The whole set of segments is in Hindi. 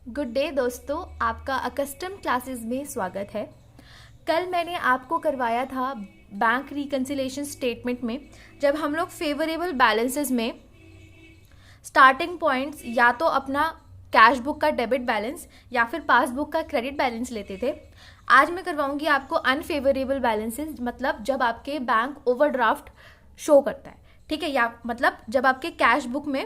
गुड डे दोस्तों, आपका अकस्टम क्लासेस में स्वागत है। कल मैंने आपको करवाया था बैंक रिकन्सिलेशन स्टेटमेंट में, जब हम लोग फेवरेबल बैलेंसेस में स्टार्टिंग पॉइंट्स या तो अपना कैश बुक का डेबिट बैलेंस या फिर पासबुक का क्रेडिट बैलेंस लेते थे। आज मैं करवाऊंगी आपको अनफेवरेबल बैलेंसेस, मतलब जब आपके बैंक ओवरड्राफ्ट शो करता है, ठीक है, या मतलब जब आपके कैश बुक में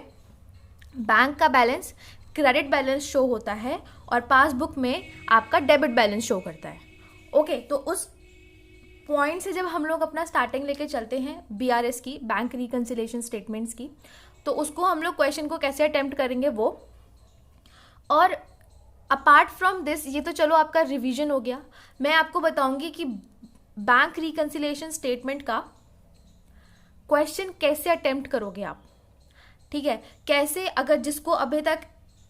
बैंक का बैलेंस क्रेडिट बैलेंस शो होता है और पासबुक में आपका डेबिट बैलेंस शो करता है। ओके, तो उस पॉइंट से जब हम लोग अपना स्टार्टिंग लेके चलते हैं बीआरएस की, बैंक रिकन्सिलेशन स्टेटमेंट्स की, तो उसको हम लोग क्वेश्चन को कैसे अटेम्प्ट करेंगे वो। और अपार्ट फ्रॉम दिस, ये तो चलो आपका रिवीजन हो गया, मैं आपको बताऊंगी कि बैंक रिकन्सिलेशन स्टेटमेंट का क्वेश्चन कैसे अटेम्प्ट करोगे आप, ठीक है। कैसे, अगर जिसको अभी तक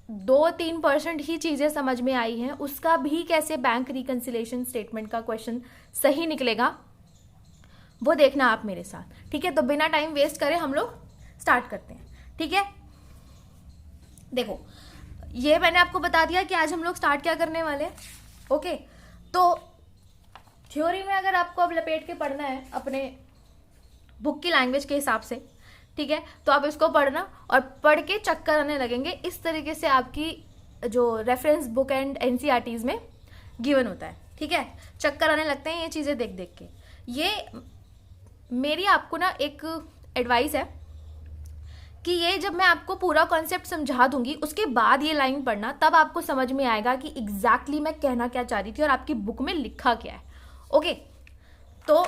2-3% ही चीज़ें समझ में आई हैं, उसका भी कैसे बैंक रिकन्सिलेशन स्टेटमेंट का क्वेश्चन सही निकलेगा, वो देखना आप मेरे साथ, ठीक है। तो बिना टाइम वेस्ट करे हम लोग स्टार्ट करते हैं, ठीक है। देखो, ये मैंने आपको बता दिया कि आज हम लोग स्टार्ट क्या करने वाले हैं। ओके, तो थ्योरी में अगर आपको अब लपेट के पढ़ना है अपने बुक की लैंग्वेज के हिसाब से, ठीक है, तो आप इसको पढ़ना और पढ़ के चक्कर आने लगेंगे। इस तरीके से आपकी जो रेफरेंस बुक एंड एनसीईआरटीज में गिवन होता है, ठीक है, चक्कर आने लगते हैं ये चीज़ें देख देख के। ये मेरी आपको ना एक एडवाइस है कि ये जब मैं आपको पूरा कॉन्सेप्ट समझा दूंगी, उसके बाद ये लाइन पढ़ना, तब आपको समझ में आएगा कि एग्जैक्टली मैं कहना क्या चाह रही थी और आपकी बुक में लिखा क्या है। ओके, तो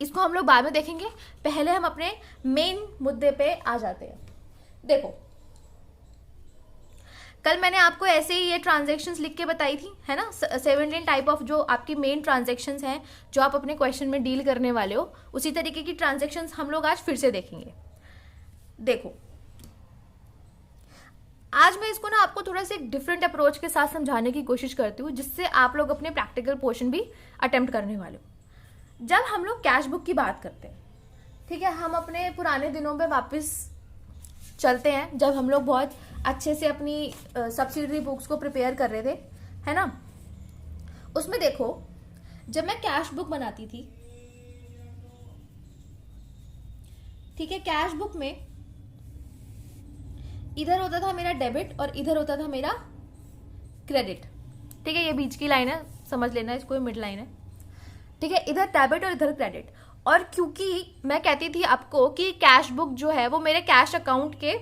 इसको हम लोग बाद में देखेंगे, पहले हम अपने मेन मुद्दे पे आ जाते हैं। देखो, कल मैंने आपको ऐसे ही ये ट्रांजैक्शंस लिख के बताई थी, है ना, 17 टाइप ऑफ जो आपकी मेन ट्रांजैक्शंस हैं जो आप अपने क्वेश्चन में डील करने वाले हो, उसी तरीके की ट्रांजैक्शंस हम लोग आज फिर से देखेंगे। देखो, आज मैं इसको ना आपको थोड़ा सा एक डिफरेंट अप्रोच के साथ समझाने की कोशिश करती हूँ, जिससे आप लोग अपने प्रैक्टिकल पोर्शन भी अटेम्प्ट करने वाले हो। जब हम लोग कैश बुक की बात करते हैं, ठीक है, हम अपने पुराने दिनों में वापस चलते हैं, जब हम लोग बहुत अच्छे से अपनी सब्सिडरी बुक्स को प्रिपेयर कर रहे थे, है ना। उसमें देखो, जब मैं कैश बुक बनाती थी, ठीक है, कैश बुक में इधर होता था मेरा डेबिट और इधर होता था मेरा क्रेडिट, ठीक है। ये बीच की लाइन है, समझ लेना, इसको मिड लाइन है, ठीक है। इधर डेबिट और इधर क्रेडिट। और क्योंकि मैं कहती थी आपको कि कैश बुक जो है वो मेरे कैश अकाउंट के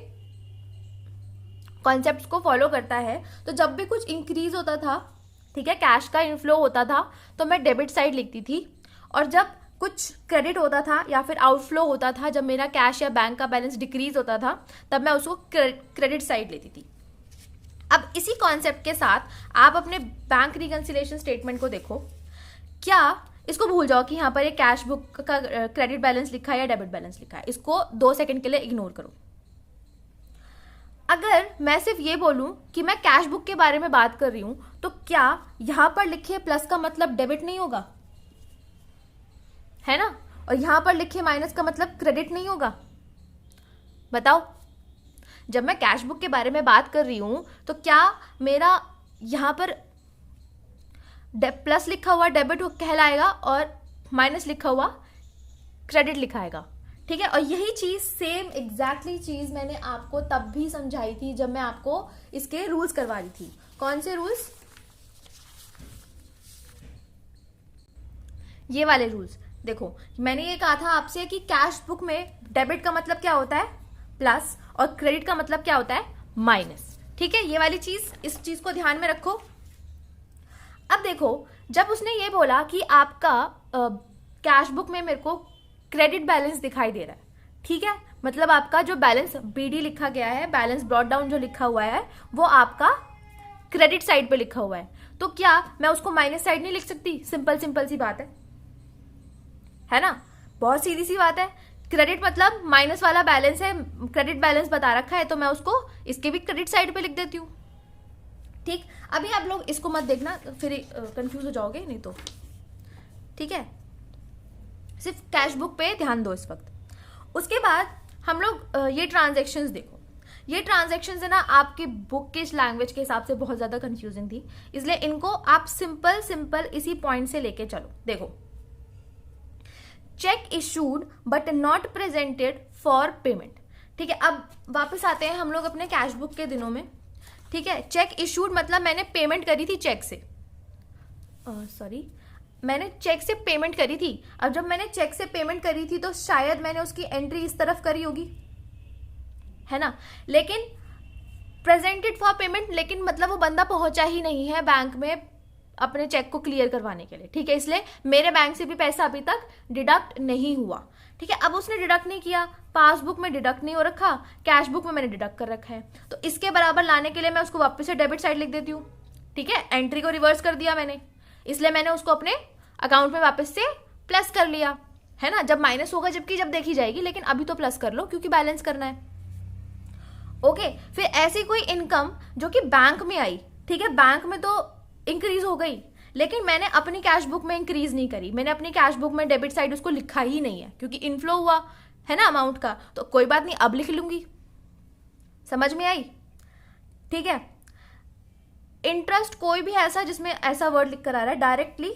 कॉन्सेप्ट्स को फॉलो करता है, तो जब भी कुछ इंक्रीज होता था, ठीक है, कैश का इनफ्लो होता था, तो मैं डेबिट साइड लिखती थी, और जब कुछ क्रेडिट होता था या फिर आउटफ्लो होता था, जब मेरा कैश या बैंक का बैलेंस डिक्रीज होता था, तब मैं उसको क्रेडिट साइड लेती थी। अब इसी कॉन्सेप्ट के साथ आप अपने बैंक रिकन्सिलेशन स्टेटमेंट को देखो। क्या इसको भूल जाओ कि यहाँ पर एक कैश बुक का क्रेडिट बैलेंस लिखा है या डेबिट बैलेंस लिखा है, इसको 2 सेकंड के लिए इग्नोर करो। अगर मैं सिर्फ ये बोलूं कि मैं कैश बुक के बारे में बात कर रही हूं, तो क्या यहां पर लिखे प्लस का मतलब डेबिट नहीं होगा, है ना, और यहां पर लिखे माइनस का मतलब क्रेडिट नहीं होगा? बताओ, जब मैं कैश बुक के बारे में बात कर रही हूं, तो क्या मेरा यहां पर प्लस लिखा हुआ डेबिट कहलाएगा और माइनस लिखा हुआ क्रेडिट लिखाएगा, ठीक है। और यही चीज, सेम एग्जैक्टली चीज मैंने आपको तब भी समझाई थी जब मैं आपको इसके रूल्स करवा रही थी। कौन से रूल्स? ये वाले रूल्स। देखो, मैंने ये कहा था आपसे कि कैश बुक में डेबिट का मतलब क्या होता है? प्लस, और क्रेडिट का मतलब क्या होता है? माइनस, ठीक है। ये वाली चीज, इस चीज को ध्यान में रखो। अब देखो, जब उसने ये बोला कि आपका कैश बुक में मेरे को क्रेडिट बैलेंस दिखाई दे रहा है, ठीक है, मतलब आपका जो बैलेंस बीडी लिखा गया है, बैलेंस ब्रॉट डाउन जो लिखा हुआ है, वो आपका क्रेडिट साइड पे लिखा हुआ है, तो क्या मैं उसको माइनस साइड नहीं लिख सकती? सिंपल सिंपल सी बात है ना, बहुत सीधी सी बात है। क्रेडिट मतलब माइनस वाला बैलेंस है, क्रेडिट बैलेंस बता रखा है, तो मैं उसको इसके भी क्रेडिट साइड पे लिख देती हूँ, ठीक। अभी आप लोग इसको मत देखना, फिर कंफ्यूज हो जाओगे नहीं तो, ठीक है। सिर्फ कैश बुक पे ध्यान दो इस वक्त। उसके बाद हम लोग ये ट्रांजैक्शंस देखो, ये ट्रांजैक्शन है ना आपकी बुक के लैंग्वेज के हिसाब से बहुत ज्यादा कंफ्यूजिंग थी, इसलिए इनको आप सिंपल सिंपल इसी पॉइंट से लेके चलो। देखो, check issued but not presented for payment. ठीक है, अब वापस आते हैं हम लोग अपने कैश बुक के दिनों में। ठीक है, चेक इशूड मतलब मैंने पेमेंट करी थी चेक से, मैंने चेक से पेमेंट करी थी। अब जब मैंने चेक से पेमेंट करी थी तो शायद मैंने उसकी एंट्री इस तरफ करी होगी, है ना, लेकिन प्रेजेंटेड फॉर पेमेंट, लेकिन मतलब वो बंदा पहुंचा ही नहीं है बैंक में अपने चेक को क्लियर करवाने के लिए। ठीक है, इसलिए मेरे बैंक से भी पैसा अभी तक डिडक्ट नहीं हुआ। ठीक है, अब उसने डिडक्ट नहीं किया, पासबुक में डिडक्ट नहीं हो रखा, कैश बुक में मैंने डिडक्ट कर रखा है, तो इसके बराबर लाने के लिए मैं उसको वापस से डेबिट साइड लिख देती हूँ। ठीक है, एंट्री को रिवर्स कर दिया मैंने, इसलिए मैंने उसको अपने अकाउंट में वापस से प्लस कर लिया, है ना। जब माइनस होगा जबकि जब देखी जाएगी, लेकिन अभी तो प्लस कर लो क्योंकि बैलेंस करना है। ओके, फिर ऐसी कोई इनकम जो कि बैंक में आई, ठीक है, बैंक में तो इंक्रीज हो गई, लेकिन मैंने अपनी कैश बुक में इंक्रीज नहीं करी, मैंने अपनी कैश बुक में डेबिट साइड उसको लिखा ही नहीं है क्योंकि इनफ्लो हुआ है ना अमाउंट का, तो कोई बात नहीं, अब लिख लूंगी। समझ में आई? ठीक है, इंटरेस्ट कोई भी ऐसा जिसमें ऐसा वर्ड लिख कर आ रहा है directly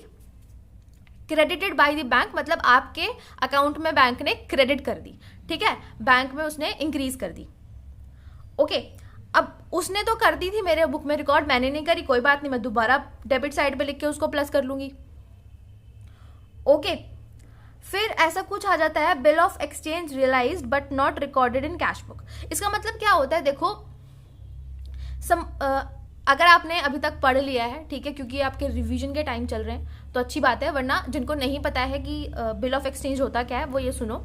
credited by the bank, मतलब आपके अकाउंट में बैंक ने क्रेडिट कर दी। ठीक है, बैंक में उसने इंक्रीज कर दी। ओके, अब उसने तो कर दी थी मेरे बुक में रिकॉर्ड, मैंने नहीं करी, कोई बात नहीं, मैं दोबारा डेबिट साइड पे लिख के उसको प्लस कर लूंगी। ओके, फिर ऐसा कुछ आ जाता है, bill of exchange realised but not recorded in cash book. इसका मतलब क्या होता है? देखो, अगर आपने अभी तक पढ़ लिया है, ठीक है, क्योंकि आपके रिवीजन के टाइम चल रहे हैं तो अच्छी बात है, वरना जिनको नहीं पता है कि बिल ऑफ एक्सचेंज होता क्या है वो ये सुनो।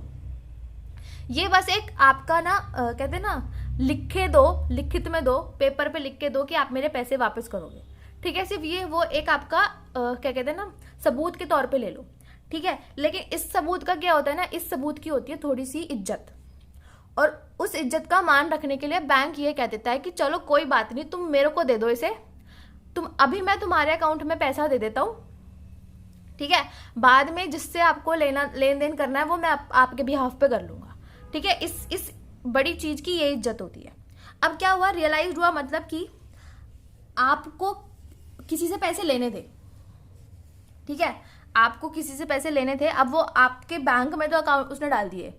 ये बस एक आपका ना कहते हैं ना, लिखे दो, लिखित में दो, पेपर पे लिख के दो कि आप मेरे पैसे वापस करोगे। ठीक है, सिर्फ ये वो एक आपका क्या कहते हैं ना, सबूत के तौर पे ले लो। ठीक है, लेकिन इस सबूत का क्या होता है ना, इस सबूत की होती है थोड़ी सी इज्जत, और उस इज्जत का मान रखने के लिए बैंक ये कह देता है कि चलो कोई बात नहीं, तुम मेरे को दे दो इसे, तुम अभी मैं तुम्हारे अकाउंट में पैसा दे देता हूँ। ठीक है, बाद में जिससे आपको लेन देन करना है वो मैं आपके बिहाफ पे कर लूंगा। ठीक है, इस बड़ी चीज की ये इज्जत होती है। अब क्या हुआ, रियलाइज हुआ, मतलब कि आपको किसी से पैसे लेने थे। ठीक है, आपको किसी से पैसे लेने थे, अब वो आपके बैंक में तो अकाउंट उसने डाल दिए।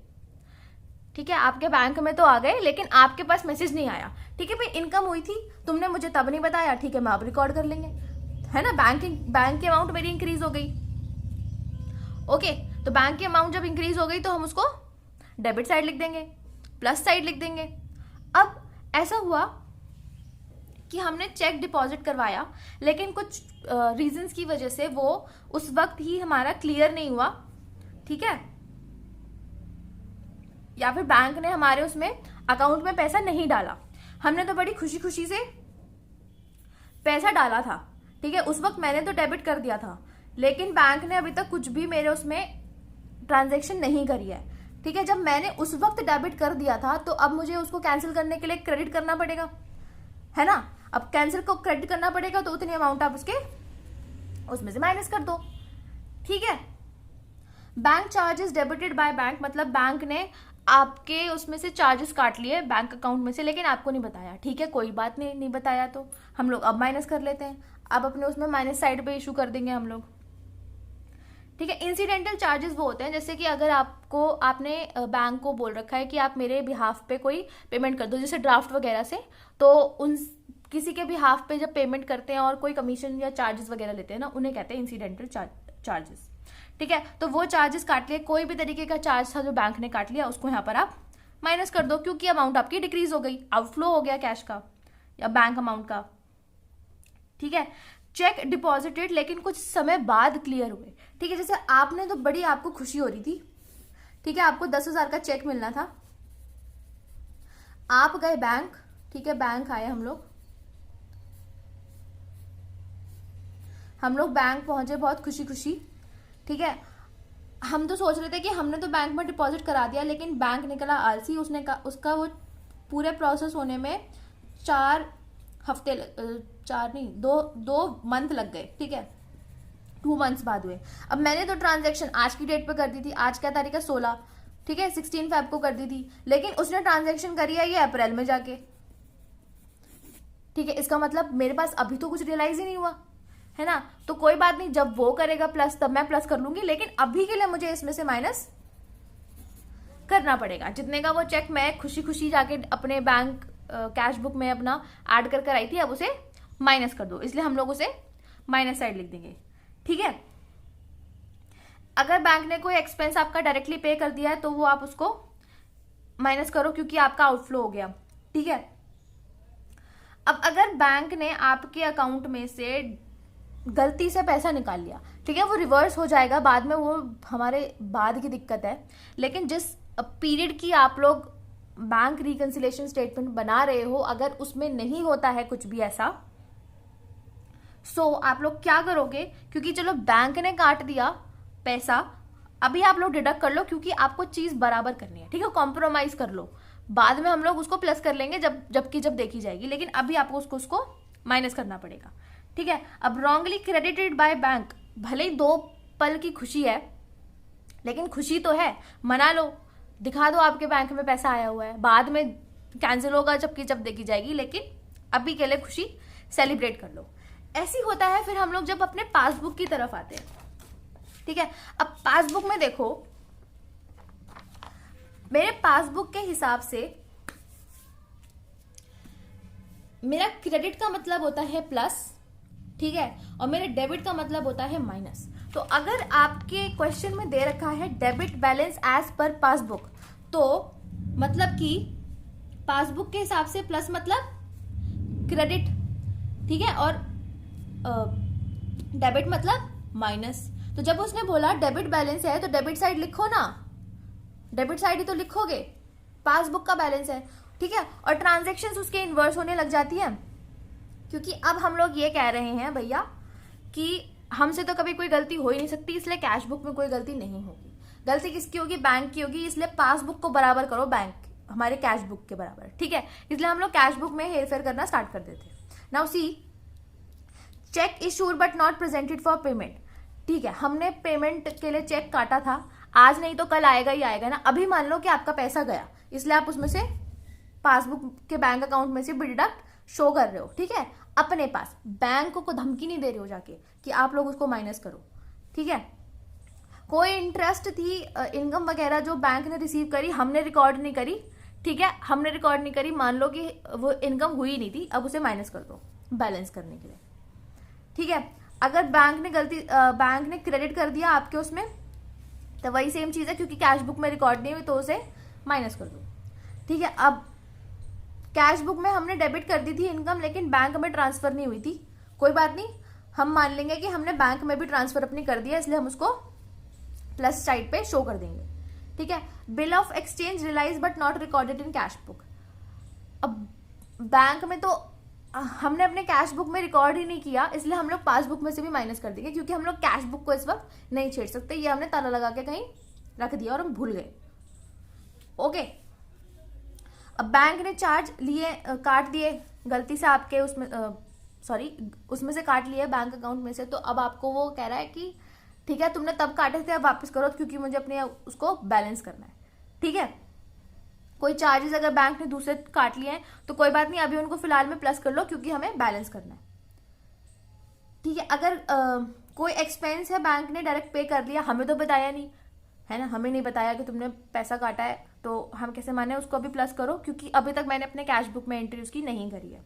ठीक है, आपके बैंक में तो आ गए, लेकिन आपके पास मैसेज नहीं आया। ठीक है, भाई इनकम हुई थी, तुमने मुझे तब नहीं बताया, ठीक है, मैं अब रिकॉर्ड कर लेंगे, है ना। बैंक की अमाउंट मेरी इंक्रीज हो गई। ओके, तो बैंक की अमाउंट जब इंक्रीज हो गई तो हम उसको डेबिट साइड लिख देंगे, प्लस साइड लिख देंगे। अब ऐसा हुआ कि हमने चेक डिपॉजिट करवाया, लेकिन कुछ रीजंस की वजह से वो उस वक्त ही हमारा क्लियर नहीं हुआ। ठीक है, या फिर बैंक ने हमारे उसमें अकाउंट में पैसा नहीं डाला, हमने तो बड़ी खुशी खुशी से पैसा डाला था। ठीक है, उस वक्त मैंने तो डेबिट कर दिया था, लेकिन बैंक ने अभी तक कुछ भी मेरे उसमें ट्रांजैक्शन नहीं करी है। ठीक है, जब मैंने उस वक्त डेबिट कर दिया था तो अब मुझे उसको कैंसिल करने के लिए क्रेडिट करना पड़ेगा, है ना। अब कैंसिल को क्रेडिट करना पड़ेगा तो उतनी अमाउंट आप उसमें से माइनस कर दो। ठीक है, bank charges debited by bank, मतलब बैंक ने आपके उसमें से चार्जेस काट लिए बैंक अकाउंट में से, लेकिन आपको नहीं बताया। ठीक है, कोई बात नहीं, नहीं बताया तो हम लोग अब माइनस कर लेते हैं, अब अपने उसमें माइनस साइड पे इशू कर देंगे हम लोग। ठीक है, इंसिडेंटल चार्जेस वो होते हैं जैसे कि अगर आपने बैंक को बोल रखा है कि आप मेरे बिहाफ पे कोई पेमेंट कर दो, जैसे ड्राफ्ट वगैरह से, तो उन किसी के बिहाफ पे जब पेमेंट करते हैं और कोई कमीशन या चार्जेस वगैरह लेते हैं ना, उन्हें कहते हैं इंसिडेंटल चार्जेस। ठीक है, तो वो चार्जेस काट लिए, कोई भी तरीके का चार्ज था जो बैंक ने काट लिया उसको यहाँ पर आप माइनस कर दो, क्योंकि अमाउंट आपकी डिक्रीज हो गई, आउटफ्लो हो गया कैश का या बैंक अमाउंट का। ठीक है, चेक डिपॉजिटेड लेकिन कुछ समय बाद क्लियर हुए। ठीक है, जैसे आपने तो बड़ी आपको खुशी हो रही थी, ठीक है, आपको 10,000 का चेक मिलना था, आप गए बैंक। ठीक है, बैंक आए हम लोग बैंक पहुंचे बहुत खुशी खुशी। ठीक है, हम तो सोच रहे थे कि हमने तो बैंक में डिपॉजिट करा दिया, लेकिन बैंक निकला आलसी, उसका वो पूरे प्रोसेस होने में 2 मंथ लग गए। ठीक है, 2 मंथ्स बाद हुए। अब मैंने तो ट्रांजैक्शन आज की डेट पे कर दी थी, आज क्या तारीख है, 16। ठीक है, 16 फेब को कर दी थी, लेकिन उसने ट्रांजैक्शन करी है ये अप्रैल में जाके। ठीक है, इसका मतलब मेरे पास अभी तो कुछ रियलाइज ही नहीं हुआ है ना, तो कोई बात नहीं, जब वो करेगा प्लस तब मैं प्लस कर लूंगी, लेकिन अभी के लिए मुझे इसमें से माइनस करना पड़ेगा। जितने का वो चेक मैं खुशी खुशी जाके अपने बैंक कैश बुक में अपना ऐड कर कर आई थी, अब उसे माइनस कर दो, इसलिए हम लोग उसे माइनस साइड लिख देंगे। ठीक है, अगर बैंक ने कोई एक्सपेंस आपका डायरेक्टली पे कर दिया है तो वो आप उसको माइनस करो क्योंकि आपका आउटफ्लो हो गया। ठीक है, अब अगर बैंक ने आपके अकाउंट में से गलती से पैसा निकाल लिया, ठीक है, वो रिवर्स हो जाएगा बाद में, वो हमारे बाद की दिक्कत है, लेकिन जिस पीरियड की आप लोग बैंक रिकंसिलिएशन स्टेटमेंट बना रहे हो, अगर उसमें नहीं होता है कुछ भी ऐसा, सो आप लोग क्या करोगे, क्योंकि चलो बैंक ने काट दिया पैसा, अभी आप लोग डिडक्ट कर लो क्योंकि आपको चीज बराबर करनी है। ठीक है, कॉम्प्रोमाइज कर लो, बाद में हम लोग उसको प्लस कर लेंगे जब देखी जाएगी, लेकिन अभी आपको उसको माइनस करना पड़ेगा। ठीक है, अब रॉन्गली क्रेडिटेड बाय बैंक, भले ही 2 पल की खुशी है, लेकिन खुशी तो है, मना लो, दिखा दो आपके बैंक में पैसा आया हुआ है, बाद में कैंसिल होगा जब देखी जाएगी, लेकिन अभी के लिए खुशी सेलिब्रेट कर लो। ऐसी होता है फिर हम लोग जब अपने पासबुक की तरफ आते हैं। ठीक है, अब पासबुक में देखो, मेरे पासबुक के हिसाब से मेरा क्रेडिट का मतलब होता है प्लस, ठीक है, और मेरे डेबिट का मतलब होता है माइनस। तो अगर आपके क्वेश्चन में दे रखा है debit balance as per passbook, तो मतलब कि पासबुक के हिसाब से प्लस मतलब क्रेडिट, ठीक है, और डेबिट मतलब माइनस। तो जब उसने बोला डेबिट बैलेंस है तो डेबिट साइड लिखो ना, डेबिट साइड ही तो लिखोगे, पासबुक का बैलेंस है। ठीक है, और ट्रांजैक्शंस उसके इन्वर्स होने लग जाती है, क्योंकि अब हम लोग ये कह रहे हैं भैया कि हमसे तो कभी कोई गलती हो ही नहीं सकती, इसलिए कैश बुक में कोई गलती नहीं होगी। गलती किसकी होगी? बैंक की होगी, इसलिए पासबुक को बराबर करो बैंक हमारे कैश बुक के बराबर। ठीक है, इसलिए हम लोग कैश बुक में हेरफेर करना स्टार्ट कर देते। Now see, check issued but not presented for payment. ठीक है, हमने पेमेंट के लिए चेक काटा था, आज नहीं तो कल आएगा ही आएगा ना। अभी मान लो कि आपका पैसा गया, इसलिए आप उसमें से पासबुक के बैंक अकाउंट में से भी डिडक्ट शो कर रहे हो। ठीक है, अपने पास, बैंक को धमकी नहीं दे रहे हो जाके कि आप लोग उसको माइनस करो। ठीक है, कोई इंटरेस्ट थी, इनकम वगैरह जो बैंक ने रिसीव करी, हमने रिकॉर्ड नहीं करी। ठीक है, हमने रिकॉर्ड नहीं करी, मान लो कि वो इनकम हुई नहीं थी, अब उसे माइनस कर दो बैलेंस करने के लिए। ठीक है, अगर बैंक ने क्रेडिट कर दिया आपके उसमें, तो वही सेम चीज है, क्योंकि कैश बुक में रिकॉर्ड नहीं हुई तो उसे माइनस कर दो। ठीक है, अब कैश बुक में हमने डेबिट कर दी थी इनकम, लेकिन बैंक में ट्रांसफर नहीं हुई थी, कोई बात नहीं, हम मान लेंगे कि हमने बैंक में भी ट्रांसफर अपनी कर दिया, इसलिए हम उसको प्लस साइड पे शो कर देंगे। ठीक है, bill of exchange realise but not recorded in cash book. अब बैंक में तो हमने अपने कैश बुक में रिकॉर्ड ही नहीं किया, इसलिए हम लोग पासबुक में से भी माइनस कर देंगे, क्योंकि हम लोग कैश बुक को इस वक्त नहीं छेड़ सकते, ये हमने ताला लगा के कहीं रख दिया और हम भूल गए। ओके, अब बैंक ने चार्ज लिए, काट दिए गलती से आपके उसमें, उसमें से काट लिए बैंक अकाउंट में से, तो अब आपको वो कह रहा है कि ठीक है, तुमने तब काटे थे, अब वापस करो, क्योंकि मुझे अपने उसको बैलेंस करना है। ठीक है, कोई चार्जेस अगर बैंक ने दूसरे काट लिए हैं तो कोई बात नहीं, अभी उनको फिलहाल में प्लस कर लो, क्योंकि हमें बैलेंस करना है। ठीक है, अगर कोई एक्सपेंस है बैंक ने डायरेक्ट पे कर दिया, हमें तो बताया नहीं है ना, हमें नहीं बताया कि तुमने पैसा काटा है, तो हम कैसे माने, उसको अभी प्लस करो, क्योंकि अभी तक मैंने अपने कैश बुक में एंट्री उसकी नहीं करी है।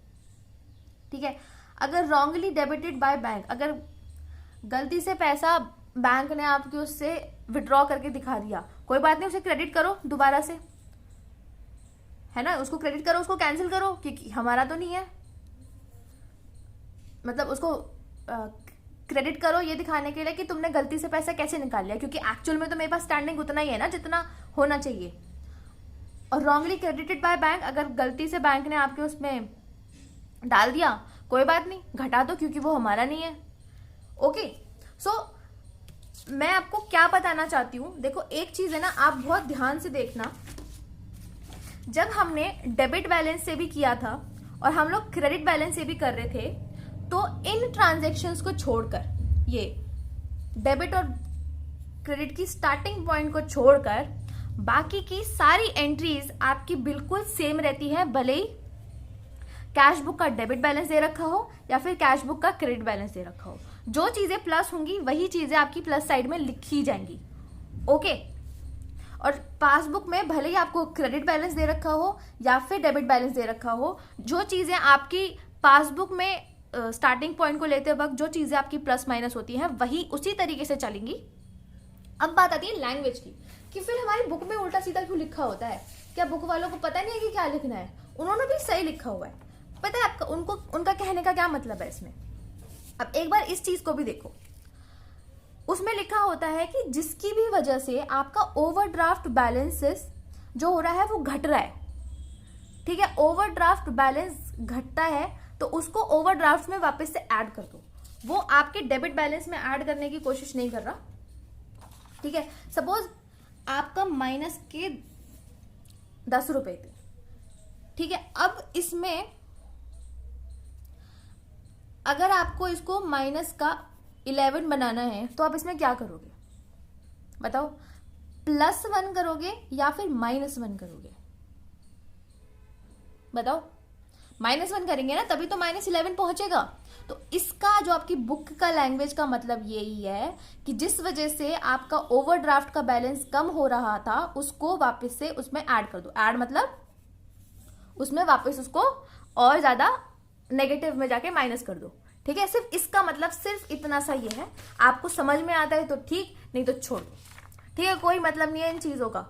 ठीक है, अगर रॉन्गली डेबिटेड बाय बैंक, अगर गलती से पैसा बैंक ने आपके उससे विड्रॉ करके दिखा दिया, कोई बात नहीं, उसे क्रेडिट करो दोबारा से, है ना, उसको क्रेडिट करो, उसको कैंसिल करो, क्योंकि हमारा तो नहीं है, मतलब उसको क्रेडिट करो ये दिखाने के लिए कि तुमने गलती से पैसा कैसे निकाल लिया, क्योंकि एक्चुअल में तो मेरे पास स्टैंडिंग उतना ही है ना जितना होना चाहिए। और रॉन्गली क्रेडिटेड बाय बैंक, अगर गलती से बैंक ने आपके उसमें डाल दिया, कोई बात नहीं, घटा दो, क्योंकि वो हमारा नहीं है। ओके, सो मैं आपको क्या बताना चाहती हूं, देखो एक चीज है ना, आप बहुत ध्यान से देखना, जब हमने डेबिट बैलेंस से भी किया था और हम लोग क्रेडिट बैलेंस से भी कर रहे थे, तो इन ट्रांजैक्शंस को छोड़कर, ये डेबिट और क्रेडिट की स्टार्टिंग पॉइंट को छोड़कर बाकी की सारी एंट्रीज आपकी बिल्कुल सेम रहती है, भले ही कैश बुक का डेबिट बैलेंस दे रखा हो या फिर कैश बुक का क्रेडिट बैलेंस दे रखा हो, जो चीजें प्लस होंगी वही चीजें आपकी प्लस साइड में लिखी जाएंगी। ओके। और पासबुक में भले ही आपको क्रेडिट बैलेंस दे रखा हो या फिर डेबिट बैलेंस दे रखा हो, जो चीजें आपकी पासबुक में स्टार्टिंग पॉइंट को लेते वक्त जो चीजें आपकी प्लस माइनस होती हैं वही उसी तरीके से चलेंगी। अब बात आती है लैंग्वेज की, कि फिर हमारी बुक में उल्टा सीधा क्यों लिखा होता है? क्या बुक वालों को पता नहीं है कि क्या लिखना है? उन्होंने भी सही लिखा हुआ है, पता है आपका उनको उनका कहने का क्या मतलब है इसमें। अब एक बार इस चीज को भी देखो, उसमें लिखा होता है कि जिसकी भी वजह से आपका ओवरड्राफ्ट बैलेंसेस जो हो रहा है वो घट रहा है। ठीक है, ओवरड्राफ्ट बैलेंस घटता है तो उसको ओवरड्राफ्ट में वापस से ऐड कर दो। वो आपके डेबिट बैलेंस में ऐड करने की कोशिश नहीं कर रहा। ठीक है, सपोज आपका माइनस के 10 रुपए थे। ठीक है, अब इसमें अगर आपको इसको माइनस का 11 बनाना है तो आप इसमें क्या करोगे बताओ? +1 करोगे या फिर -1 करोगे? बताओ। -1 करेंगे ना, तभी तो -11 पहुंचेगा। तो इसका जो आपकी बुक का लैंग्वेज का मतलब यही है कि जिस वजह से आपका ओवरड्राफ्ट का बैलेंस कम हो रहा था उसको वापस से उसमें ऐड कर दो। ऐड मतलब उसमें वापस उसको और ज्यादा नेगेटिव में जाके माइनस कर दो। ठीक है, सिर्फ इसका मतलब सिर्फ इतना सा ये है। आपको समझ में आता है तो ठीक, नहीं तो छोड़ दो। ठीक है, कोई मतलब नहीं है इन चीजों का।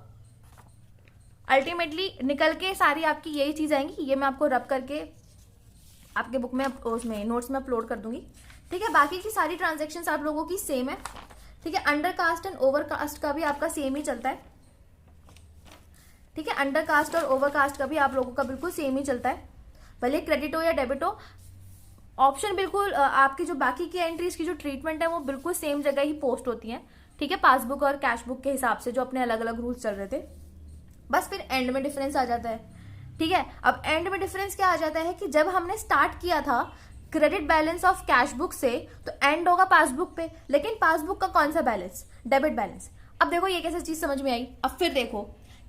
अल्टीमेटली निकल के सारी आपकी यही चीज आएंगी। ये मैं आपको रब करके आपके बुक में उसमें नोट्स में अपलोड कर दूंगी। ठीक है, बाकी की सारी ट्रांजेक्शन्स आप लोगों की सेम है। ठीक है, undercast and overcast का भी आपका सेम ही चलता है। ठीक है, अंडर कास्ट और ओवर कास्ट का भी आप लोगों का बिल्कुल सेम ही चलता है, भले क्रेडिट हो या डेबिट हो। ऑप्शन बिल्कुल आपकी जो बाकी की एंट्रीज की जो ट्रीटमेंट है वो बिल्कुल सेम जगह ही पोस्ट होती है। ठीक है, पासबुक और कैश बुक के हिसाब से जो अपने अलग अलग रूल्स चल रहे थे, बस फिर एंड में डिफरेंस आ जाता है। ठीक है, अब एंड में डिफरेंस क्या आ जाता है कि जब हमने स्टार्ट किया था credit balance of cash book से तो एंड होगा पासबुक पे, लेकिन पासबुक का कौन सा बैलेंस? Debit balance. अब देखो ये कैसे चीज समझ में आई। अब फिर देखो,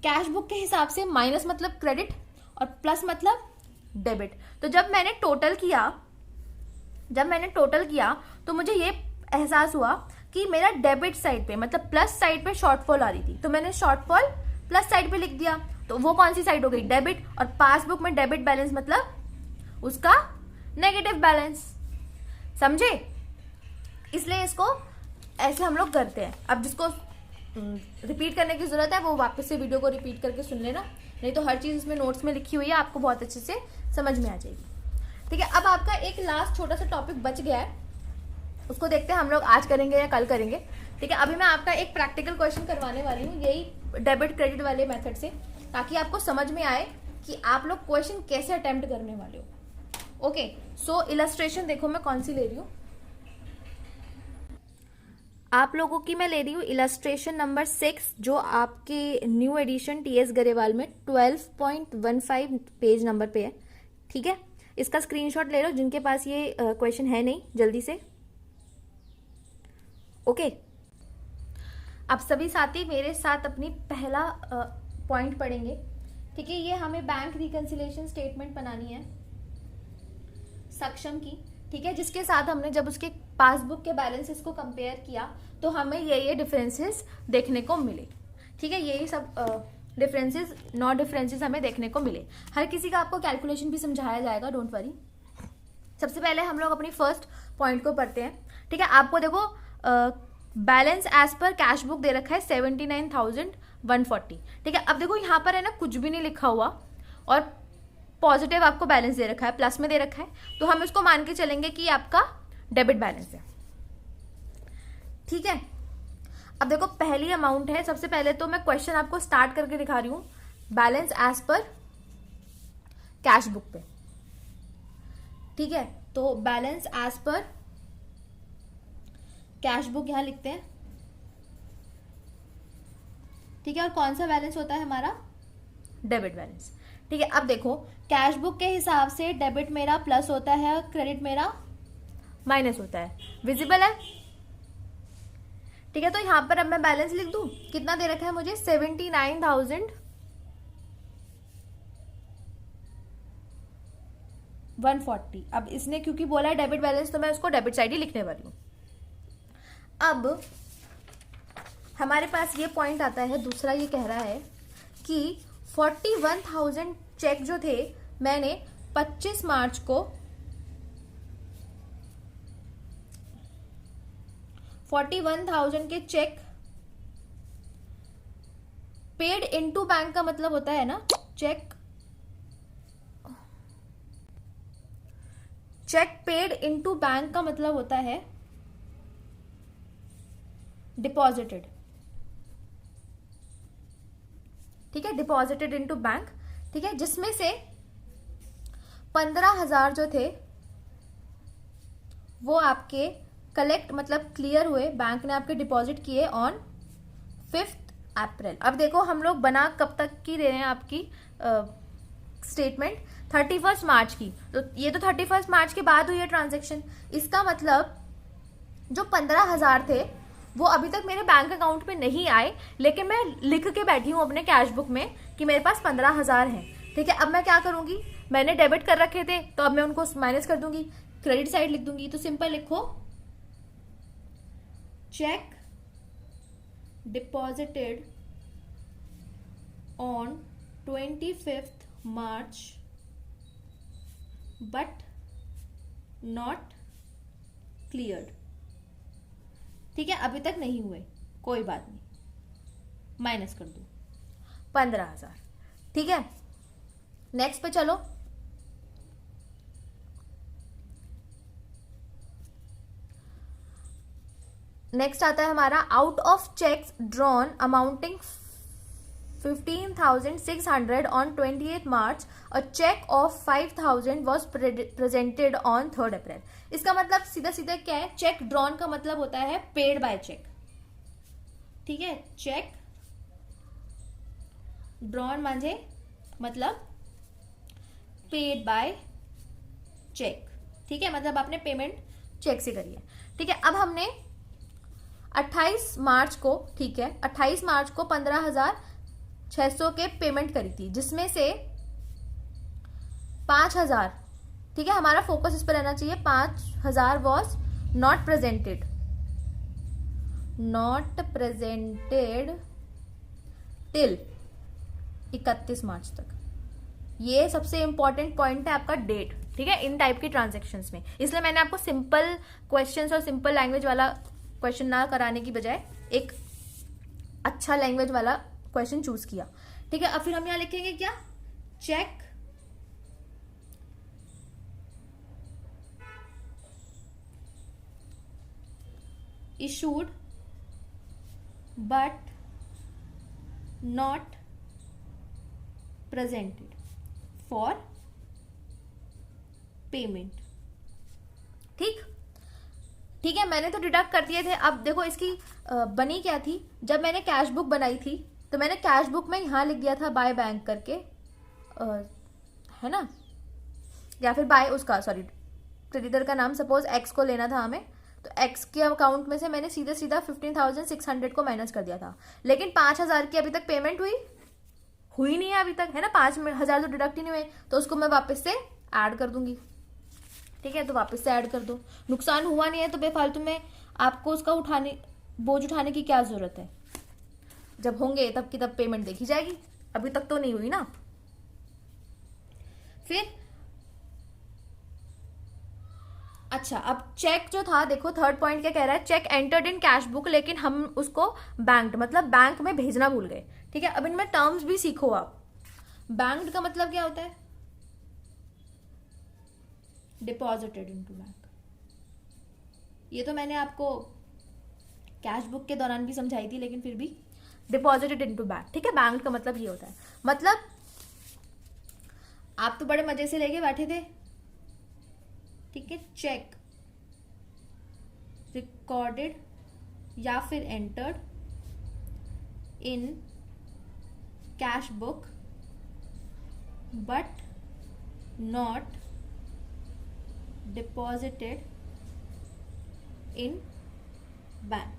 कैश बुक के हिसाब से माइनस मतलब क्रेडिट और प्लस मतलब डेबिट। तो जब मैंने टोटल किया तो मुझे ये एहसास हुआ कि मेरा डेबिट साइड पे मतलब प्लस साइड पे शॉर्टफॉल आ रही थी, तो मैंने शॉर्टफॉल प्लस साइड पे लिख दिया। तो वो कौन सी साइड हो गई? डेबिट। और पासबुक में डेबिट बैलेंस मतलब उसका नेगेटिव बैलेंस। समझे? इसलिए इसको ऐसे हम लोग करते हैं। अब जिसको रिपीट करने की जरूरत है वो वापस से वीडियो को रिपीट करके सुन लेना, नहीं तो हर चीज इसमें नोट्स में लिखी हुई है, आपको बहुत अच्छे से समझ में आ जाएगी। ठीक है, अब आपका एक लास्ट छोटा सा टॉपिक बच गया है, उसको देखते हैं हम लोग आज करेंगे या कल करेंगे। ठीक है, अभी मैं आपका एक प्रैक्टिकल क्वेश्चन करवाने वाली हूँ यही डेबिट क्रेडिट वाले मेथड से, ताकि आपको समझ में आए कि आप लोग क्वेश्चन कैसे अटेम्प्ट करने वाले हो। ओके, सो इलस्ट्रेशन देखो मैं कौन सी ले रही हूँ। आप लोगों की मैं ले रही हूँ इलस्ट्रेशन नंबर 6, जो आपके न्यू एडिशन टीएस गरेवाल में 12.15 पेज नंबर पे है। ठीक है, इसका स्क्रीनशॉट ले लो जिनके पास ये क्वेश्चन है नहीं, जल्दी से। ओके, अब सभी साथी मेरे साथ अपनी पहला पॉइंट पढ़ेंगे। ठीक है, ये हमें बैंक रिकंसिलिएशन स्टेटमेंट बनानी है सक्षम की। ठीक है, जिसके साथ हमने जब उसके पासबुक के बैलेंसेस को कंपेयर किया तो हमें ये डिफरेंसेस देखने को मिले। ठीक है, यही सब डिफरेंसेस 9 डिफरेंसेस हमें देखने को मिले। हर किसी का आपको कैलकुलेशन भी समझाया जाएगा, डोंट वरी। सबसे पहले हम लोग अपनी फर्स्ट पॉइंट को पढ़ते हैं। ठीक है, आपको देखो balance as per cash book दे रखा है 79,140। ठीक है, अब देखो यहाँ पर है ना कुछ भी नहीं लिखा हुआ और पॉजिटिव आपको बैलेंस दे रखा है, प्लस में दे रखा है, तो हम इसको मान के चलेंगे कि आपका डेबिट बैलेंस है। ठीक है, अब देखो पहली अमाउंट है। सबसे पहले तो मैं क्वेश्चन आपको स्टार्ट करके दिखा रही हूं, balance as per cash book पे। ठीक है, तो balance as per cash book यहां लिखते हैं। ठीक है, और कौन सा बैलेंस होता है हमारा? Debit balance. ठीक है, अब देखो कैश बुक के हिसाब से डेबिट मेरा प्लस होता है और क्रेडिट मेरा माइनस होता है। विजिबल है? ठीक है, तो यहां पर अब मैं बैलेंस लिख दूं। कितना दे रखा है मुझे? 79,000 140। अब इसने क्योंकि बोला है डेबिट बैलेंस तो मैं उसको डेबिट साइड ही लिखने वाली हूँ। अब हमारे पास ये पॉइंट आता है, दूसरा ये कह रहा है कि 41,000 चेक जो थे मैंने 25 मार्च को 41,000 के चेक पेड इनटू बैंक का मतलब होता है ना, चेक पेड इनटू बैंक का मतलब होता है डिपॉजिटेड। ठीक है, डिपॉजिटेड इनटू बैंक। ठीक है, जिसमें से 15,000 जो थे वो आपके कलेक्ट मतलब क्लियर हुए, बैंक ने आपके डिपॉजिट किए ऑन 5 अप्रैल। अब देखो हम लोग बना कब तक की दे रहे हैं आपकी स्टेटमेंट, 31 मार्च की। तो ये तो 31 मार्च के बाद हुई है ट्रांजेक्शन। इसका मतलब जो 15,000 थे वो अभी तक मेरे बैंक अकाउंट में नहीं आए, लेकिन मैं लिख के बैठी हूँ अपने कैश बुक में कि मेरे पास 15,000 हैं। ठीक है, अब मैं क्या करूंगी, मैंने डेबिट कर रखे थे तो अब मैं उनको माइनस कर दूंगी, क्रेडिट साइड लिख दूंगी। तो सिंपल लिखो, check deposited on 25th March but not cleared. ठीक है, अभी तक नहीं हुए, कोई बात नहीं, माइनस कर दो 15,000। ठीक है, नेक्स्ट पे चलो। नेक्स्ट आता है हमारा out of cheques drawn amounting 15,600 on 28th March, a check of 5,000 was presented on 3rd April। इसका मतलब सीधा सीधा क्या है, चेक ड्रॉन का मतलब होता है पेड बाय चेक। ठीक है, चेक ड्रॉन मांझे मतलब पेड बाय चेक। ठीक है, मतलब आपने पेमेंट चेक से करी है। ठीक है, अब हमने 28 मार्च को, ठीक है, 28 मार्च को 15,600 के पेमेंट करी थी, जिसमें से 5,000, ठीक है, हमारा फोकस इस पर रहना चाहिए, 5,000 वॉज नॉट प्रेजेंटेड टिल 31 मार्च तक। ये सबसे इंपॉर्टेंट पॉइंट है आपका डेट। ठीक है, इन टाइप के ट्रांजेक्शन्स में, इसलिए मैंने आपको सिंपल क्वेश्चंस और सिंपल लैंग्वेज वाला क्वेश्चन ना कराने की बजाय एक अच्छा लैंग्वेज वाला क्वेश्चन चूज किया। ठीक है, अब फिर हम यहां लिखेंगे क्या, check issued but not presented for payment. ठीक ठीक है, मैंने तो डिडक्ट कर दिए थे। अब देखो इसकी बनी क्या थी, जब मैंने कैश बुक बनाई थी तो मैंने कैश बुक में यहां लिख दिया था बाय बैंक करके, है ना, या फिर बाय उसका, सॉरी, क्रेडिटर का नाम सपोज एक्स को लेना था हमें, तो एक्स के अकाउंट में से मैंने सीधा सीधा 15,600 को माइनस कर दिया था। लेकिन 5,000 की अभी तक पेमेंट हुई नहीं है अभी तक, है ना, 5,000 तो डिडक्ट ही नहीं हुए, तो उसको मैं वापस से ऐड कर दूंगी। ठीक है, तो वापस से ऐड कर दो, नुकसान हुआ नहीं है तो बेफालतू में आपको उसका बोझ उठाने की क्या जरूरत है, जब होंगे तब की तब पेमेंट देखी जाएगी, अभी तक तो नहीं हुई ना। फिर अच्छा, अब चेक जो था, देखो थर्ड पॉइंट क्या कह रहा है, cheque entered in cash book, लेकिन हम उसको बैंक मतलब बैंक में भेजना भूल गए। ठीक है, अब इनमें टर्म्स भी सीखो आप। बैंक का मतलब क्या होता है, डिपॉजिटेड इनटू बैंक। ये तो मैंने आपको कैश बुक के दौरान भी समझाई थी, लेकिन फिर भी डिपॉजिटेड इनटू बैंक। ठीक है, बैंक का मतलब ये होता है, मतलब आप तो बड़े मजे से लेके बैठे थे। ठीक है, चेक रिकॉर्डेड या फिर entered in cash book but not deposited in bank.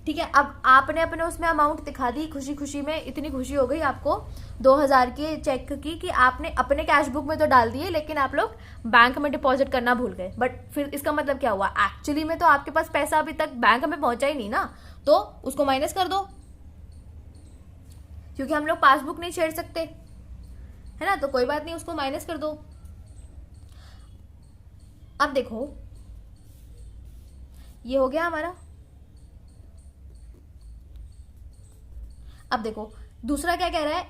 ठीक है, अब आपने अपने उसमें अमाउंट दिखा दी, खुशी खुशी में इतनी खुशी हो गई आपको 2000 के चेक की कि आपने अपने कैश बुक में तो डाल दिए, लेकिन आप लोग बैंक में डिपॉजिट करना भूल गए। बट फिर इसका मतलब क्या हुआ, एक्चुअली में तो आपके पास पैसा अभी तक बैंक में पहुंचा ही नहीं ना, तो उसको माइनस कर दो, क्योंकि हम लोग पासबुक नहीं छेड़ सकते, है ना, तो कोई बात नहीं, उसको माइनस कर दो। अब देखो ये हो गया हमारा। अब देखो दूसरा क्या कह रहा है,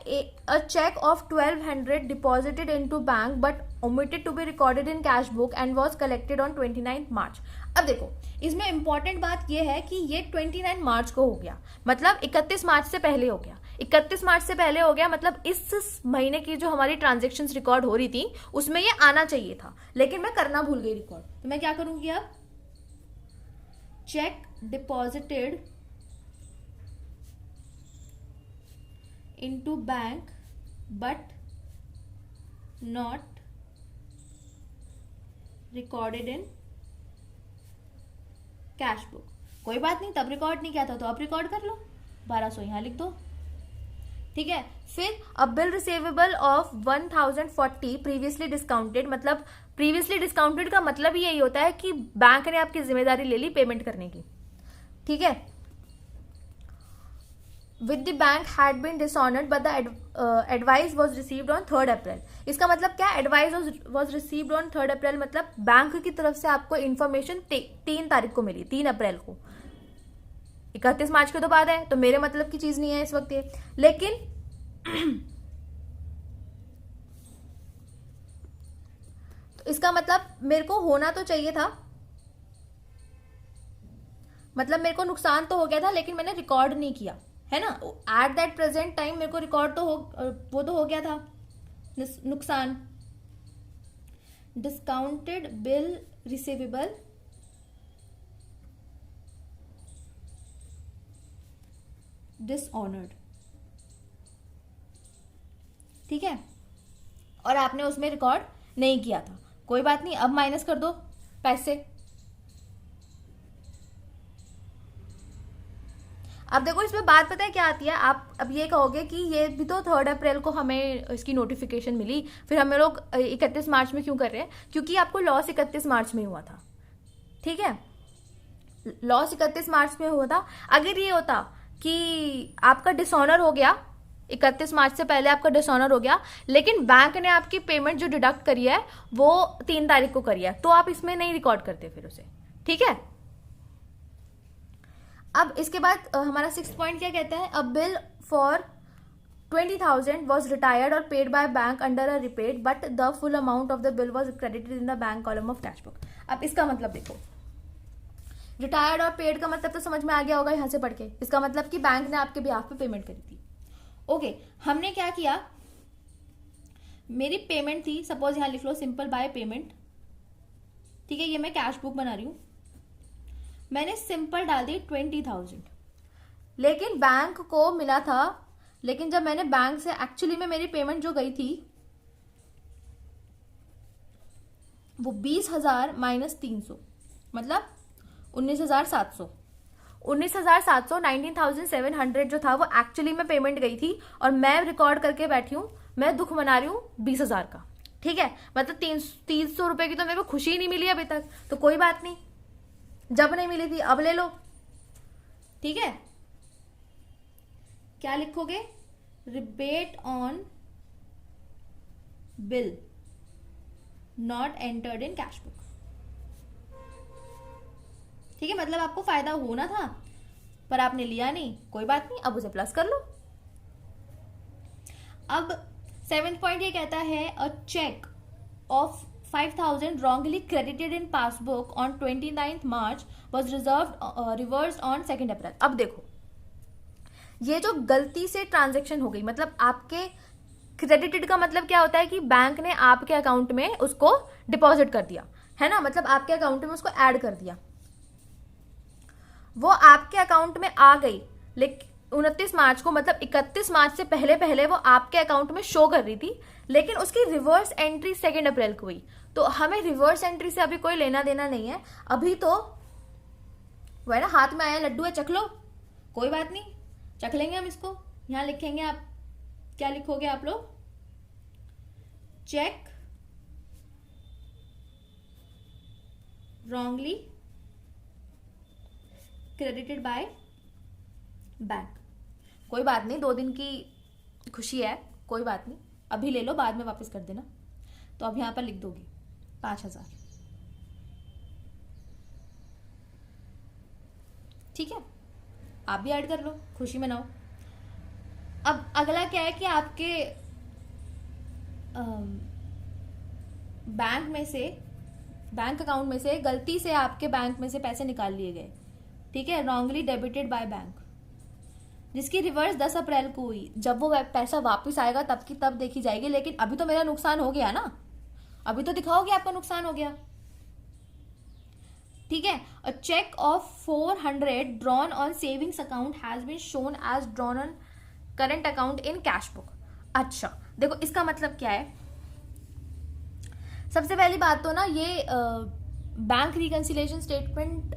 a cheque of 1200 deposited into bank but omitted to be recorded in cash book and was collected on 29 March. अब देखो इसमें इंपॉर्टेंट बात यह है कि ये 29 मार्च को हो गया, मतलब 31 मार्च से पहले हो गया। 31 मार्च से पहले हो गया मतलब इस महीने की जो हमारी ट्रांजेक्शन्स रिकॉर्ड हो रही थी उसमें ये आना चाहिए था, लेकिन मैं करना भूल गई रिकॉर्ड। तो मैं क्या करूंगी अब, check deposited into bank but not recorded in cash book. कोई बात नहीं, तब रिकॉर्ड नहीं किया था तो अब रिकॉर्ड कर लो, 1200 यहां लिख दो, ठीक है। फिर अ bill receivable of 1040 previously discounted, मतलब प्रीवियसली डिस्काउंटेड का मतलब ही यही होता है कि बैंक ने आपकी जिम्मेदारी ले ली पेमेंट करने की, ठीक है। with the bank had been dishonored but the advice was received on 3rd April। इसका मतलब क्या, advice was received on 3rd April मतलब बैंक की तरफ से आपको इंफॉर्मेशन 3 तारीख को मिली, 3 अप्रैल को। 31 मार्च के तो बाद है, तो मेरे मतलब की चीज नहीं है इस वक्त ये, लेकिन तो इसका मतलब मेरे को होना तो चाहिए था, मतलब मेरे को नुकसान तो हो गया था लेकिन मैंने रिकॉर्ड नहीं किया, है ना। एट दैट प्रेजेंट टाइम मेरे को रिकॉर्ड तो वो तो हो गया था नुकसान। डिस्काउंटेड बिल रिसीवेबल डिसऑनर्ड, ठीक है, और आपने उसमें रिकॉर्ड नहीं किया था, कोई बात नहीं, अब माइनस कर दो पैसे। अब देखो इसमें बात पता है क्या आती है, आप अब ये कहोगे कि ये भी तो 3rd अप्रैल को हमें इसकी नोटिफिकेशन मिली, फिर हमें लोग 31 मार्च में क्यों कर रहे हैं, क्योंकि आपको लॉस 31 मार्च में हुआ था, ठीक है, लॉस 31 मार्च में हुआ था। अगर ये होता कि आपका डिसऑनर हो गया 31 मार्च से पहले, आपका डिसऑनर हो गया, लेकिन बैंक ने आपकी पेमेंट जो डिडक्ट करी है वो 3 तारीख को करी है, तो आप इसमें नहीं रिकॉर्ड करते फिर उसे, ठीक है। अब इसके बाद हमारा 6th पॉइंट क्या कहता है, a bill for 20,000 was retired और paid by bank under a rebate but the full amount of the bill was credited in the bank column of cash book. अब इसका मतलब देखो, रिटायर्ड और पेड का मतलब तो समझ में आ गया होगा यहां से पढ़ के, इसका मतलब कि बैंक ने आपके बिहाफ पे पेमेंट करी थी। ओके, हमने क्या किया, मेरी पेमेंट थी, सपोज यहां लिख लो सिंपल बाय पेमेंट, ठीक है, ये मैं कैश बुक बना रही हूं, मैंने सिंपल डाल दी 20,000, लेकिन बैंक को मिला था, लेकिन जब मैंने बैंक से एक्चुअली में मेरी पेमेंट जो गई थी वो 20,000 माइनस 300 मतलब 19,700, 19,700 जो था वो एक्चुअली में पेमेंट गई थी, और मैं रिकॉर्ड करके बैठी हूं, मैं दुख मना रही हूं 20,000 का, ठीक है, मतलब 300 रुपए की तो मेरे को खुशी ही नहीं मिली अभी तक, तो कोई बात नहीं, जब नहीं मिली थी अब ले लो, ठीक है। क्या लिखोगे, rebate on bill not entered in cash book, ठीक है, मतलब आपको फायदा होना था पर आपने लिया नहीं, कोई बात नहीं, अब उसे प्लस कर लो। अब 7th पॉइंट ये कहता है, a cheque of 5,000 wrongly credited in passbook on 29th March was reversed on 2nd April। अब देखो ये जो गलती से ट्रांजैक्शन हो गई, मतलब आपके क्रेडिटेड का मतलब क्या होता है कि बैंक ने आपके अकाउंट में उसको डिपॉजिट कर दिया, है ना, मतलब आपके अकाउंट में उसको ऐड कर दिया, वो आपके अकाउंट में आ गई, लेकिन 29 मार्च को, मतलब 31 मार्च से पहले पहले वो आपके अकाउंट में शो कर रही थी, लेकिन उसकी रिवर्स एंट्री 2nd अप्रैल को हुई, तो हमें रिवर्स एंट्री से अभी कोई लेना देना नहीं है, अभी तो वो है ना, हाथ में आया लड्डू है चख लो, कोई बात नहीं, चख लेंगे हम इसको। यहां लिखेंगे, आप क्या लिखोगे आप लोग? Cheque wrongly credited by bank. कोई बात नहीं, 2 दिन की खुशी है, कोई बात नहीं, अभी ले लो, बाद में वापस कर देना। तो अब यहां पर लिख दोगी 5,000, ठीक है? आप भी ऐड कर लो, खुशी मनाओ। अब अगला क्या है कि आपके बैंक में से, बैंक अकाउंट में से गलती से आपके बैंक में से पैसे निकाल लिए गए, ठीक है, रॉन्गली डेबिटेड बाय बैंक, जिसकी रिवर्स 10 अप्रैल को हुई। जब वो पैसा वापस आएगा तब की तब देखी जाएगी, लेकिन अभी तो मेरा नुकसान हो गया ना, अभी तो दिखाओगे आपका नुकसान हो गया, ठीक है? A cheque of 400 drawn on savings account has been shown as drawn on current account in cash book. अच्छा देखो, इसका मतलब क्या है? सबसे पहली बात तो ना, ये बैंक रिकंसिलिएशन स्टेटमेंट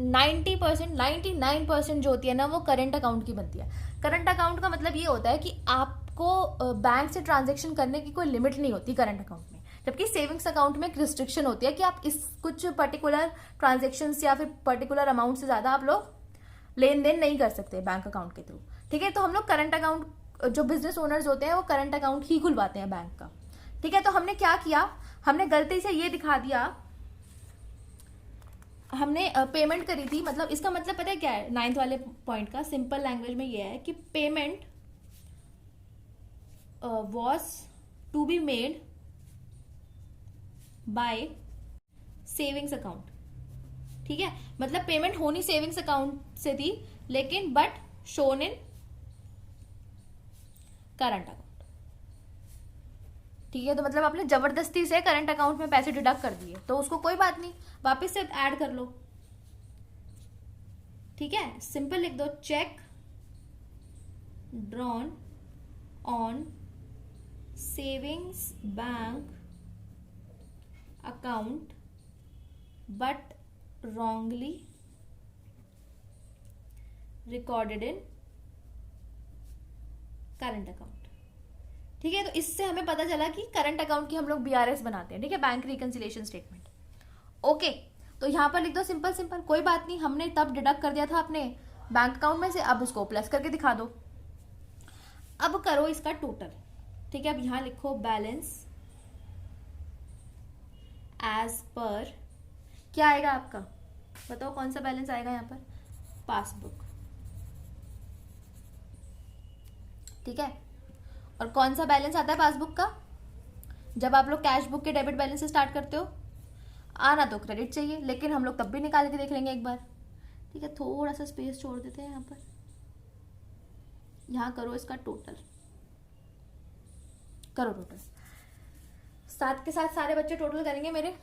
90% 99% जो होती है ना, वो करंट अकाउंट की बनती है। करंट अकाउंट का मतलब ये होता है कि आपको बैंक से ट्रांजेक्शन करने की कोई लिमिट नहीं होती करंट अकाउंट में, जबकि सेविंग्स अकाउंट में एक रिस्ट्रिक्शन होती है कि आप इस कुछ पर्टिकुलर ट्रांजेक्शन या फिर पर्टिकुलर अमाउंट से ज्यादा आप लोग लेन देन नहीं कर सकते बैंक अकाउंट के थ्रू, ठीक है? तो हम लोग करंट अकाउंट, जो बिजनेस ओनर्स होते हैं वो करंट अकाउंट ही खुलवाते हैं बैंक का, ठीक है? तो हमने क्या किया, हमने गलती से ये दिखा दिया, हमने पेमेंट करी थी, मतलब इसका मतलब पता है क्या है? 9th वाले पॉइंट का सिंपल लैंग्वेज में ये है कि payment was to be made by savings account, ठीक है? मतलब पेमेंट होनी सेविंग्स अकाउंट से थी, लेकिन but shown in current account, ठीक है? तो मतलब आपने जबरदस्ती से करंट अकाउंट में पैसे डिडक्ट कर दिए, तो उसको कोई बात नहीं, वापस से ऐड कर लो, ठीक है? सिंपल लिख दो, check drawn on savings bank account but wrongly recorded in current account, ठीक है? तो इससे हमें पता चला कि करंट अकाउंट की हम लोग बीआरएस बनाते हैं, ठीक है? Bank reconciliation statement. ओके, तो यहां पर लिख दो सिंपल सिंपल, कोई बात नहीं, हमने तब डिडक्ट कर दिया था अपने बैंक अकाउंट में से, अब उसको प्लस करके दिखा दो। अब करो इसका टोटल, ठीक है? अब यहां लिखो बैलेंस एज पर, क्या आएगा आपका? बताओ कौन सा बैलेंस आएगा यहाँ पर? पासबुक, ठीक है? और कौन सा बैलेंस आता है पासबुक का? जब आप लोग कैश बुक के डेबिट बैलेंस से स्टार्ट करते हो, आना तो क्रेडिट चाहिए, लेकिन हम लोग तब भी निकाल के देख लेंगे एक बार, ठीक है? थोड़ा सा स्पेस छोड़ देते हैं यहाँ पर, यहाँ करो इसका टोटल, करो टोटल, साथ के साथ सारे बच्चे टोटल करेंगे मेरे,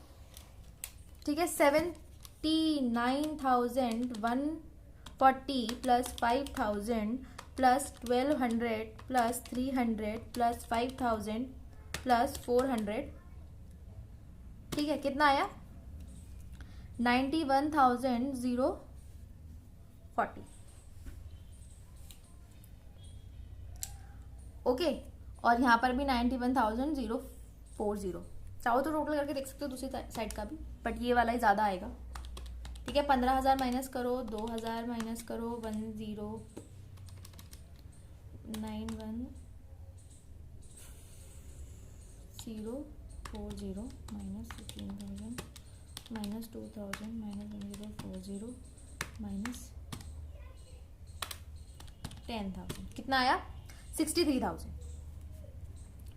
ठीक है? 79,140 plus 5,000 plus 1,200 plus 300 plus 5,000 plus 400, ठीक है? कितना आया? 91,040, ओके? और यहाँ पर भी 91,040, चाहो तो टोटल करके देख सकते हो दूसरी साइड का भी, बट ये वाला ही ज़्यादा आएगा, ठीक है? 15,000 माइनस करो, 2,000 माइनस करो, 10,91,040 माइनस 15,000 माइनस 2,000 माइनस 1040 माइनस 10,000, कितना आया? 63,000।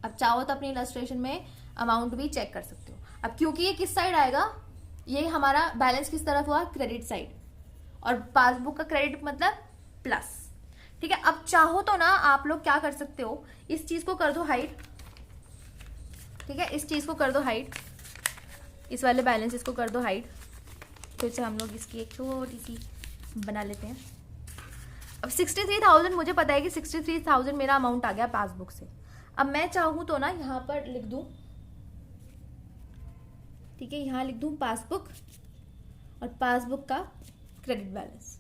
अब चाहो तो अपनी इलस्ट्रेशन में अमाउंट भी चेक कर सकते हो। अब क्योंकि ये किस साइड आएगा, ये हमारा बैलेंस किस तरफ हुआ? क्रेडिट साइड, और पासबुक का क्रेडिट मतलब प्लस, ठीक है? अब चाहो तो ना आप लोग क्या कर सकते हो, इस चीज को कर दो हाइड, ठीक है? इस चीज को कर दो हाइड, इस वाले बैलेंस इसको कर दो हाइड, फिर से हम लोग इसकी एक छोटी सी बना लेते हैं। अब 63,000 मुझे पता है कि 63,000 मेरा अमाउंट आ गया पासबुक से। अब मैं चाहूं तो ना यहाँ पर लिख दूं, ठीक है? यहाँ लिख दूं पासबुक और पासबुक का क्रेडिट बैलेंस,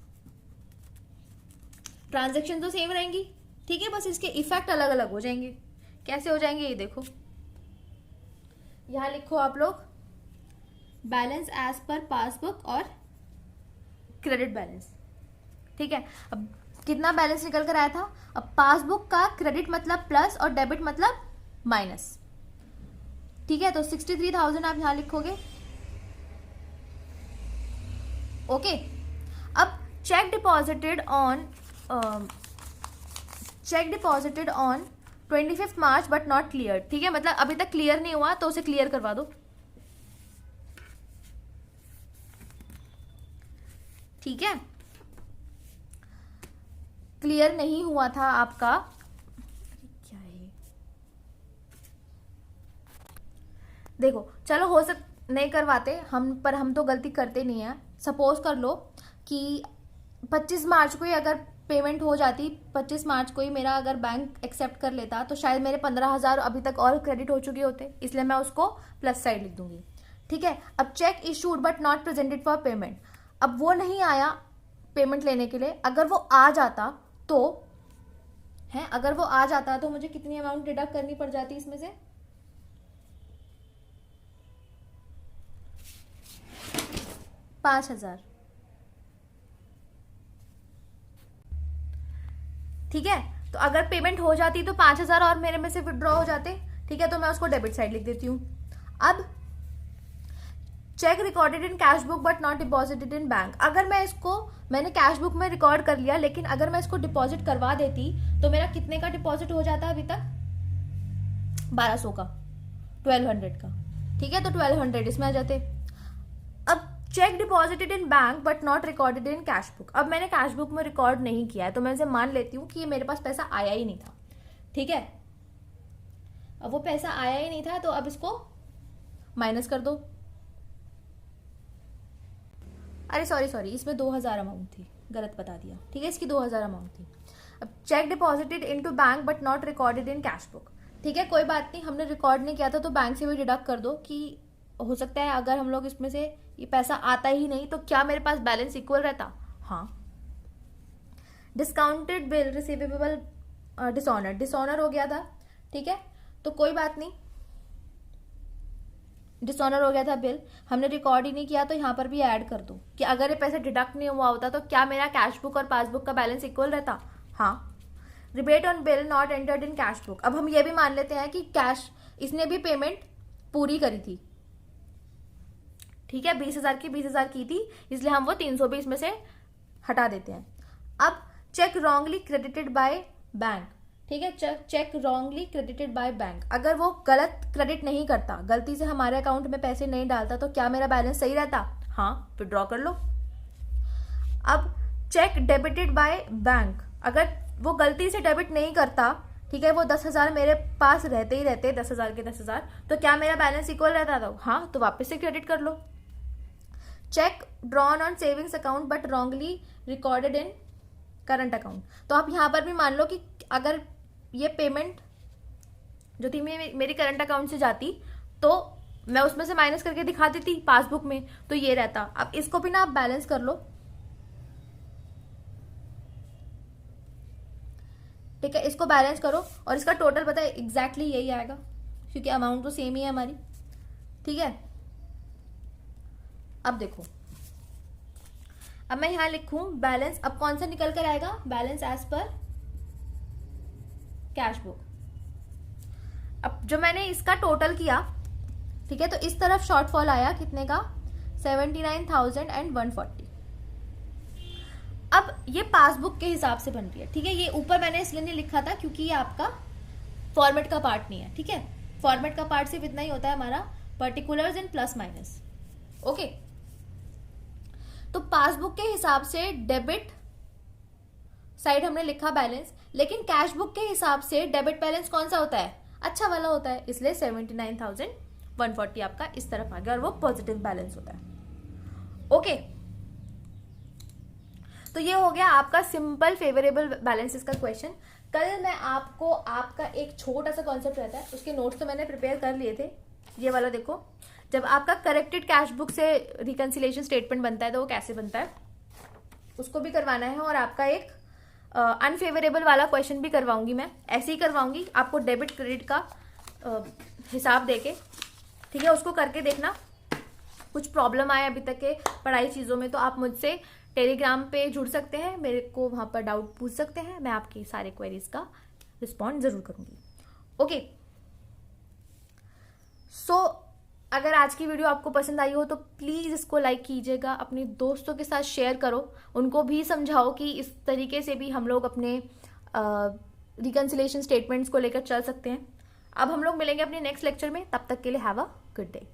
ट्रांजेक्शन तो सेम रहेंगी, ठीक है, बस इसके इफेक्ट अलग अलग हो जाएंगे। कैसे हो जाएंगे ये देखो, यहां लिखो आप लोग बैलेंस एज पर पासबुक और क्रेडिट बैलेंस, ठीक है। अब कितना बैलेंस निकल कर आया था, अब पासबुक का क्रेडिट मतलब प्लस और डेबिट मतलब माइनस, ठीक है। तो 63,000 आप यहां लिखोगे, ओके। अब check deposited on 25 March but not clear, ठीक है, मतलब अभी तक क्लियर नहीं हुआ तो उसे क्लियर करवा दो, ठीक है। क्लियर नहीं हुआ था आपका, क्या है, देखो चलो हो नहीं करवाते हम, पर हम तो गलती करते नहीं है। सपोज कर लो कि 25 मार्च को ही अगर पेमेंट हो जाती, 25 मार्च को ही मेरा अगर बैंक एक्सेप्ट कर लेता तो शायद मेरे 15,000 अभी तक और क्रेडिट हो चुके होते, इसलिए मैं उसको प्लस साइड लिख दूंगी, ठीक है। अब check issued but not presented for payment, अब वो नहीं आया पेमेंट लेने के लिए, अगर वो आ जाता तो है, अगर वो आ जाता तो मुझे कितनी अमाउंट डिडक्ट करनी पड़ जाती इसमें से, 5,000, ठीक है। तो अगर पेमेंट हो जाती तो 5,000 और मेरे में से विड्रॉ हो जाते, ठीक है, तो मैं उसको डेबिट साइड लिख देती हूं। अब cheque recorded in cash book but not deposited in bank, अगर मैंने कैश बुक में रिकॉर्ड कर लिया, लेकिन अगर मैं इसको डिपॉजिट करवा देती तो मेरा कितने का डिपॉजिट हो जाता अभी तक, 1200 का, 1200 का, ठीक है, तो 1200 इसमें आ जाते। अब check deposited in bank but not recorded in cash book, अब मैंने कैश बुक में रिकॉर्ड नहीं किया है तो मैं इसे मान लेती हूँ कि मेरे पास पैसा आया ही नहीं था, ठीक है। अब वो पैसा आया ही नहीं था तो अब इसको माइनस कर दो, अरे सॉरी इसमें 2,000 अमाउंट थी, गलत बता दिया, ठीक है, इसकी 2,000 अमाउंट थी। अब check deposited into bank but not recorded in cash book, ठीक है, कोई बात नहीं, हमने रिकॉर्ड नहीं किया था तो बैंक से भी डिडक्ट कर दो कि हो सकता है अगर हम लोग इसमें से ये पैसा आता ही नहीं तो क्या मेरे पास बैलेंस इक्वल रहता, हाँ। डिस्काउंटेड बिल रिसीवेबल डिसऑनर हो गया था, ठीक है, तो कोई बात नहीं, डिसऑनर हो गया था बिल, हमने रिकॉर्ड ही नहीं किया तो यहाँ पर भी ऐड कर दो कि अगर ये पैसा डिडक्ट नहीं हुआ होता तो क्या मेरा कैश बुक और पासबुक का बैलेंस इक्वल रहता, हाँ। Rebate on bill not entered in cash book, अब हम ये भी मान लेते हैं कि कैश इसने भी पेमेंट पूरी करी थी, ठीक है, 20,000 की 20,000 की थी, इसलिए हम वो 320 में से हटा देते हैं। अब cheque wrongly credited by bank, ठीक है, cheque wrongly credited by bank, अगर वो गलत क्रेडिट नहीं करता, गलती से हमारे अकाउंट में पैसे नहीं डालता तो क्या मेरा बैलेंस सही रहता, हाँ, विड्रॉ कर लो। अब चेक डेबिटेड बाय बैंक, अगर वो गलती से डेबिट नहीं करता, ठीक है, वो 10,000 मेरे पास रहते ही रहते, 10,000 के 10,000, तो क्या मेरा बैलेंस इक्वल रहता था, हाँ, तो वापस से क्रेडिट कर लो। Cheque drawn on savings account but wrongly recorded in current account, तो आप यहां पर भी मान लो कि अगर ये पेमेंट जो थी मेरी करंट अकाउंट से जाती तो मैं उसमें से माइनस करके दिखा देती पासबुक में, तो ये रहता। अब इसको भी ना आप बैलेंस कर लो, ठीक है, इसको बैलेंस करो और इसका टोटल पता है एग्जैक्टली यही आएगा क्योंकि अमाउंट तो सेम ही है हमारी, ठीक है। अब देखो, अब मैं यहां लिखूं बैलेंस, अब कौन सा निकल कर आएगा, balance as per cash book. अब जो मैंने इसका टोटल किया, ठीक है, तो इस तरफ शॉर्टफॉल आया कितने का, 79,140। अब ये पासबुक के हिसाब से बन रही है, ठीक है, ये ऊपर मैंने इसलिए नहीं लिखा था क्योंकि ये आपका फॉर्मेट का पार्ट नहीं है, ठीक है, फॉर्मेट का पार्ट सिर्फ इतना ही होता है हमारा, particulars in plus minus, okay. तो पासबुक के हिसाब से डेबिट साइड हमने लिखा बैलेंस, लेकिन कैश बुक के हिसाब से डेबिट बैलेंस कौन सा होता है, अच्छा वाला होता है, इसलिए 79,140 आपका इस तरफ आ गया और वो पॉजिटिव बैलेंस होता है, ओके। तो ये हो गया आपका सिंपल फेवरेबल बैलेंसेस का क्वेश्चन। कल मैं आपको आपका एक छोटा सा कॉन्सेप्ट रहता है, उसके नोट्स तो मैंने प्रिपेयर कर लिए थे, ये वाला देखो, जब आपका करेक्टेड कैश बुक से रिकंसिलिएशन स्टेटमेंट बनता है तो वो कैसे बनता है उसको भी करवाना है, और आपका एक अनफेवरेबल वाला क्वेश्चन भी करवाऊंगी, मैं ऐसे ही करवाऊंगी आपको डेबिट क्रेडिट का हिसाब देके, ठीक है। उसको करके देखना, कुछ प्रॉब्लम आए अभी तक के पढ़ाई चीज़ों में तो आप मुझसे टेलीग्राम पे जुड़ सकते हैं, मेरे को वहाँ पर डाउट पूछ सकते हैं, मैं आपके सारे क्वेरीज का रिस्पॉन्ड ज़रूर करूँगी। ओके, सो अगर आज की वीडियो आपको पसंद आई हो तो प्लीज़ इसको लाइक कीजिएगा, अपने दोस्तों के साथ शेयर करो, उनको भी समझाओ कि इस तरीके से भी हम लोग अपने रिकन्सिलेशन स्टेटमेंट्स को लेकर चल सकते हैं। अब हम लोग मिलेंगे अपने नेक्स्ट लेक्चर में, तब तक के लिए हैव अ गुड डे।